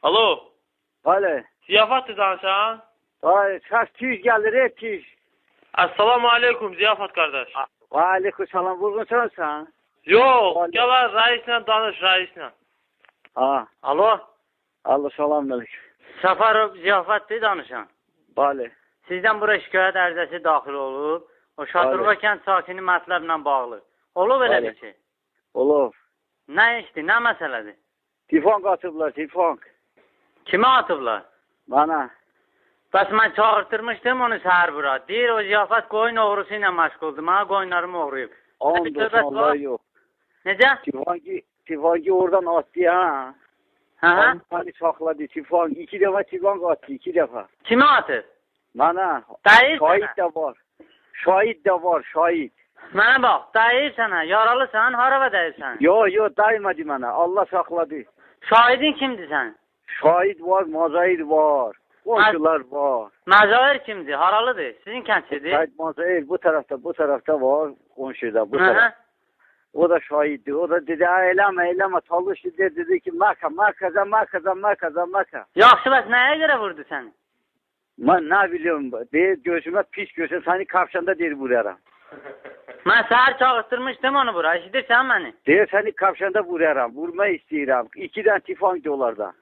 Alo. Bəli. Ziyafatdır danışan. Ay, səs tüz gəlir, tüz. Assalamu aleykum Ziyafat kardeş. Aleyküm salam, vurğunsan sən? Yok, gel lan reisle danış reisle. Ha, Alo, Allah salam aleyküm. Səfərov Ziyafatdır danışan. Bəli. Sizdən bura şikayət ərizəsi daxil olub. O Şadırova kənd sakini mətləblə bağlı. Olub elə bir şey. Olub. Nə işdir, nə məsələdir? Tifon qatıblar, tifon. Kimə atıblar? Bana. Bəs mən çağırtırmışdım onu səhər bura. Deyir o Ziyafat qoyun oğrusu ilə məşğuldur. Mənə qoyunlarımı oğruyub. Ondan Allah yok. Necə? Tifonki oradan attı ha. Hə? Hani sakladı tifon. 2 defa tifon attı, 2 defa. Kimə atıb? Bana. Dəyir Şahit sənə. de var. Şahit de var, şahit. Mənə bax, dəyir sənə. Yaralısan, harava dəyirsən? Yo, daymadı bana. Allah sakladı. Şahidin kimdir sən? Şahit var, mazahir var. Komşular var. Məzahir kimdir? Haralıdır? Sizin kəndçidir? Şahit mazahir bu tarafta var. Komşuda bu Hı tarafta. -hı. O da şahitdi. O da dedi, eyleme. Talış dedi ki, markaza. Yaxşı, bəs nəyə görə vurdu səni? Ben ne biliyorum, deyir gözüme pis gözü, seni kapşanda deyir vuraram. Mən səhər çağırtırmışdım onu bura. Eşidirsən məni? Deyir seni kapşanda vuraram, vurma istəyirəm. 2 tane tifon onlarda.